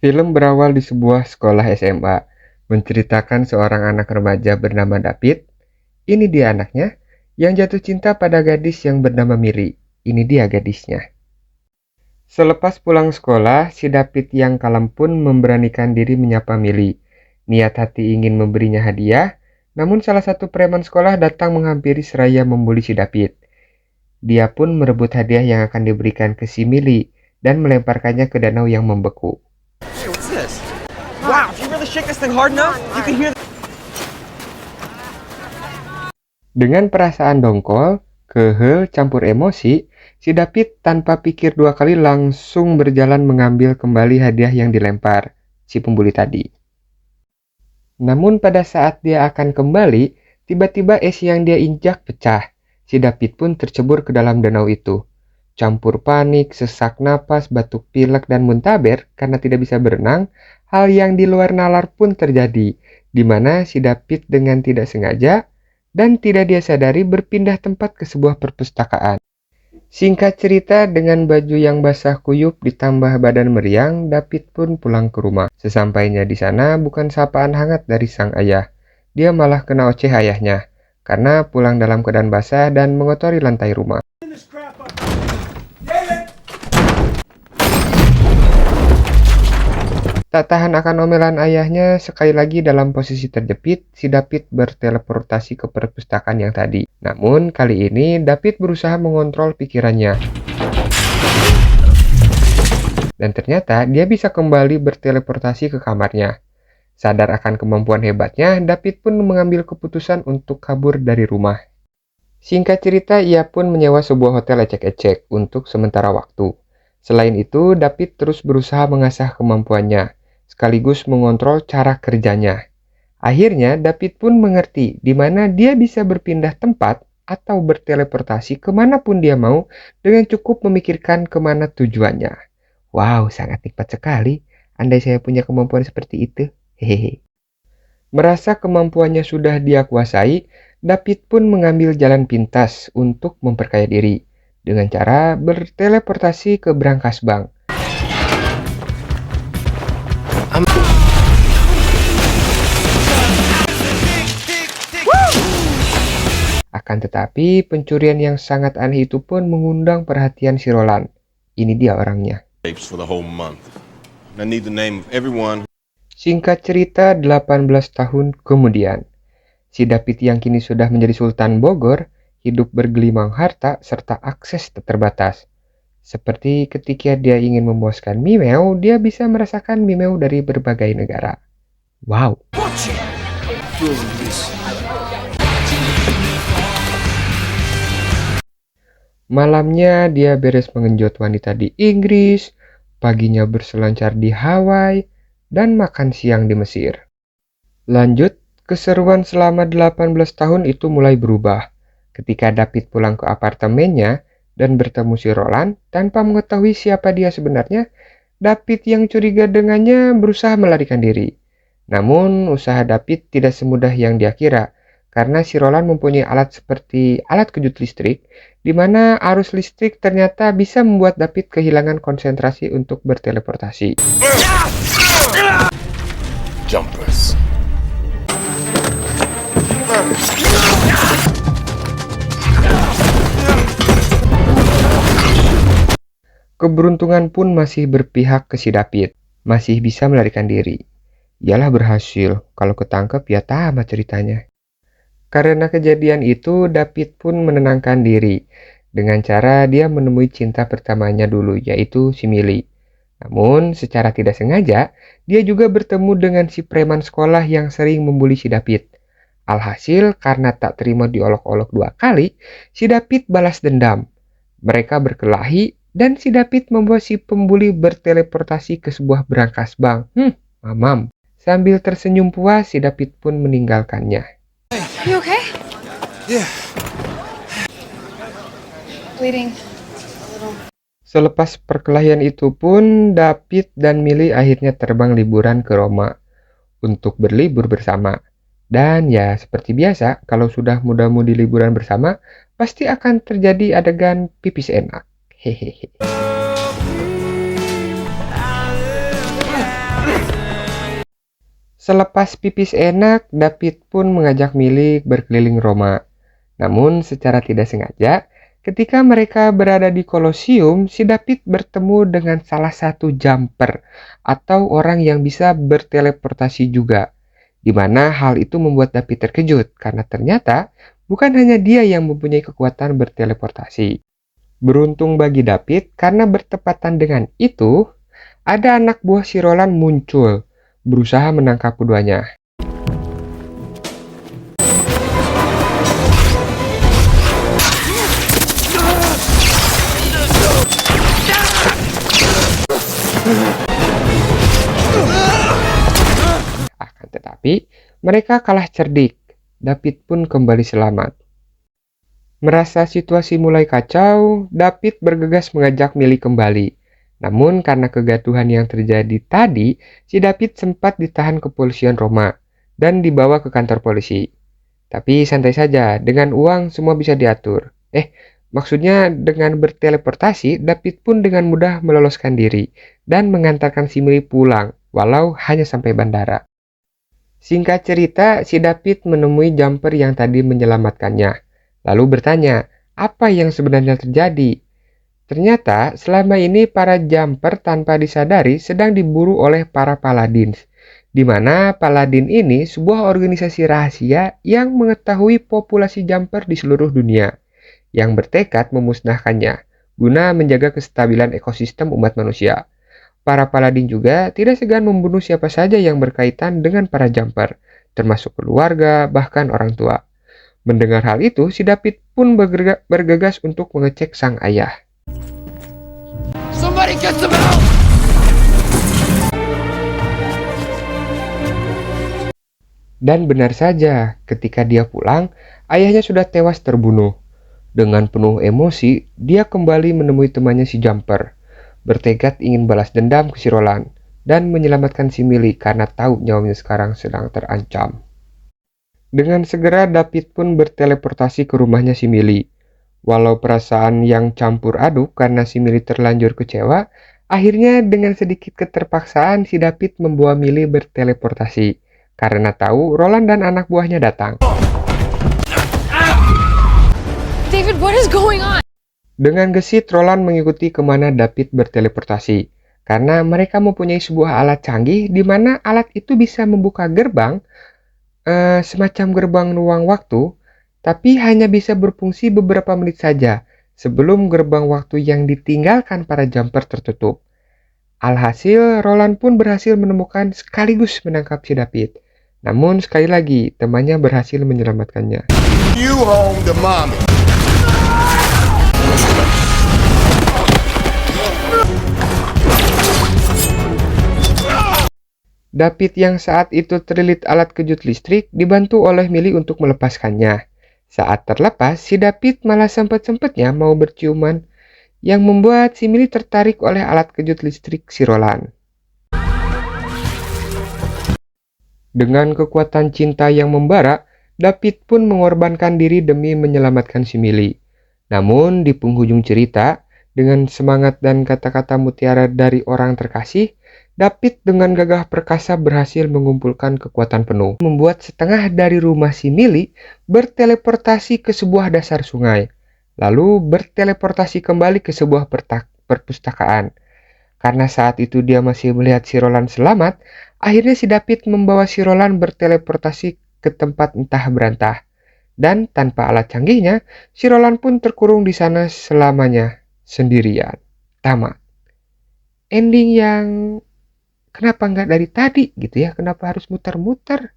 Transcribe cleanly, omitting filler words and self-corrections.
Film berawal di sebuah sekolah SMA, menceritakan seorang anak remaja bernama David. Ini dia anaknya, yang jatuh cinta pada gadis yang bernama Miri. Ini dia gadisnya. Selepas pulang sekolah, si David yang kalem pun memberanikan diri menyapa Mili. Niat hati ingin memberinya hadiah, namun salah satu preman sekolah datang menghampiri seraya membuli si David. Dia pun merebut hadiah yang akan diberikan ke si Mili dan melemparkannya ke danau yang membeku. Hey, what's this? Wow, if you really shake this thing hard enough, you can hear. Dengan perasaan dongkol, kehel campur emosi, si David tanpa pikir dua kali langsung berjalan mengambil kembali hadiah yang dilempar si pembuli tadi. Namun pada saat dia akan kembali, tiba-tiba es yang dia injak pecah. Si David pun tercebur ke dalam danau itu. Campur panik, sesak napas, batuk pilek, dan muntaber karena tidak bisa berenang, hal yang di luar nalar pun terjadi, di mana si David dengan tidak sengaja dan tidak dia sadari berpindah tempat ke sebuah perpustakaan. Singkat cerita, dengan baju yang basah kuyup ditambah badan meriang, David pun pulang ke rumah. Sesampainya di sana, bukan sapaan hangat dari sang ayah. Dia malah kena oceh ayahnya, karena pulang dalam keadaan basah dan mengotori lantai rumah. Tak tahan akan omelan ayahnya, sekali lagi dalam posisi terjepit, si David berteleportasi ke perpustakaan yang tadi. Namun, kali ini David berusaha mengontrol pikirannya. Dan ternyata dia bisa kembali berteleportasi ke kamarnya. Sadar akan kemampuan hebatnya, David pun mengambil keputusan untuk kabur dari rumah. Singkat cerita, ia pun menyewa sebuah hotel ecek-ecek untuk sementara waktu. Selain itu, David terus berusaha mengasah kemampuannya, sekaligus mengontrol cara kerjanya. Akhirnya, David pun mengerti di mana dia bisa berpindah tempat atau berteleportasi kemanapun dia mau dengan cukup memikirkan kemana tujuannya. Wow, sangat nikmat sekali. Andai saya punya kemampuan seperti itu. Hehehe. Merasa kemampuannya sudah dia kuasai, David pun mengambil jalan pintas untuk memperkaya diri dengan cara berteleportasi ke brankas bank. Akan tetapi, pencurian yang sangat aneh itu pun mengundang perhatian si Roland. Ini dia orangnya. For the whole month. I need the name of everyone. Singkat cerita, 18 tahun kemudian, si David yang kini sudah menjadi Sultan Bogor, hidup bergelimang harta serta akses tak terbatas. Seperti ketika dia ingin memuaskan Mimeo, dia bisa merasakan Mimeo dari berbagai negara. Wow. Malamnya dia beres mengenjot wanita di Inggris, paginya berselancar di Hawaii, dan makan siang di Mesir. Lanjut, keseruan selama 18 tahun itu mulai berubah. Ketika David pulang ke apartemennya dan bertemu si Roland tanpa mengetahui siapa dia sebenarnya, David yang curiga dengannya berusaha melarikan diri. Namun, usaha David tidak semudah yang dia kira, karena si Roland mempunyai alat seperti alat kejut listrik, di mana arus listrik ternyata bisa membuat David kehilangan konsentrasi untuk berteleportasi. Jumpers. Keberuntungan pun masih berpihak ke si David, masih bisa melarikan diri. Ialah berhasil, kalau ketangkep ya tamat ceritanya. Karena kejadian itu, David pun menenangkan diri dengan cara dia menemui cinta pertamanya dulu, yaitu si Mili. Namun, secara tidak sengaja, dia juga bertemu dengan si preman sekolah yang sering membuli si David. Alhasil, karena tak terima diolok-olok 2 kali, si David balas dendam. Mereka berkelahi, dan si David membawa si pembuli berteleportasi ke sebuah brankas bank. Mamam. Sambil tersenyum puas, si David pun meninggalkannya. You okay? Yeah. Bleeding. Selepas perkelahian itu pun, David dan Mili akhirnya terbang liburan ke Roma untuk berlibur bersama. Dan ya seperti biasa, kalau sudah muda-mudi liburan bersama, pasti akan terjadi adegan pipis enak. Hehehe. Selepas pipis enak, David pun mengajak Milly berkeliling Roma. Namun secara tidak sengaja, ketika mereka berada di Kolosium, si David bertemu dengan salah satu jumper atau orang yang bisa berteleportasi juga. Di mana hal itu membuat David terkejut karena ternyata bukan hanya dia yang mempunyai kekuatan berteleportasi. Beruntung bagi David karena bertepatan dengan itu, ada anak buah si Roland muncul, berusaha menangkap keduanya. Akan tetapi, mereka kalah cerdik. David pun kembali selamat. Merasa situasi mulai kacau, David bergegas mengajak Milly kembali. Namun karena kegaduhan yang terjadi tadi, si David sempat ditahan kepolisian Roma dan dibawa ke kantor polisi. Tapi santai saja, dengan uang semua bisa diatur. Maksudnya dengan berteleportasi, David pun dengan mudah meloloskan diri dan mengantarkan si Milly pulang, walau hanya sampai bandara. Singkat cerita, si David menemui jumper yang tadi menyelamatkannya. Lalu bertanya, apa yang sebenarnya terjadi? Ternyata, selama ini para jumper tanpa disadari sedang diburu oleh para paladins, di mana paladin ini sebuah organisasi rahasia yang mengetahui populasi jumper di seluruh dunia, yang bertekad memusnahkannya, guna menjaga kestabilan ekosistem umat manusia. Para paladin juga tidak segan membunuh siapa saja yang berkaitan dengan para jumper, termasuk keluarga, bahkan orang tua. Mendengar hal itu, si David pun bergegas untuk mengecek sang ayah. Somebody get them out! Dan benar saja, ketika dia pulang, ayahnya sudah tewas terbunuh. Dengan penuh emosi, dia kembali menemui temannya si Jumper, bertekad ingin balas dendam ke si Roland, dan menyelamatkan si Milly karena tahu nyawanya sekarang sedang terancam. Dengan segera David pun berteleportasi ke rumahnya si Milly. Walau perasaan yang campur aduk karena si Milly terlanjur kecewa, akhirnya dengan sedikit keterpaksaan si David membawa Milly berteleportasi. Karena tahu Roland dan anak buahnya datang. David, what is going on? Dengan gesit Roland mengikuti kemana David berteleportasi. Karena mereka mempunyai sebuah alat canggih di mana alat itu bisa membuka gerbang, semacam gerbang ruang waktu, tapi hanya bisa berfungsi beberapa menit saja sebelum gerbang waktu yang ditinggalkan para jumper tertutup. Alhasil, Roland pun berhasil menemukan sekaligus menangkap si David. Namun sekali lagi, temannya berhasil menyelamatkannya. You home to mommy. David yang saat itu terlilit alat kejut listrik dibantu oleh Milly untuk melepaskannya. Saat terlepas, si David malah sempat-sempatnya mau berciuman yang membuat si Milly tertarik oleh alat kejut listrik si Roland. Dengan kekuatan cinta yang membara, David pun mengorbankan diri demi menyelamatkan si Milly. Namun di penghujung cerita, dengan semangat dan kata-kata mutiara dari orang terkasih, David dengan gagah perkasa berhasil mengumpulkan kekuatan penuh, membuat setengah dari rumah si Milly berteleportasi ke sebuah dasar sungai, lalu berteleportasi kembali ke sebuah perpustakaan. Karena saat itu dia masih melihat si Roland selamat, akhirnya si David membawa si Roland berteleportasi ke tempat entah berantah. Dan tanpa alat canggihnya, si Roland pun terkurung di sana selamanya, sendirian. Tamat. Ending yang kenapa nggak dari tadi gitu ya? Kenapa harus muter-muter?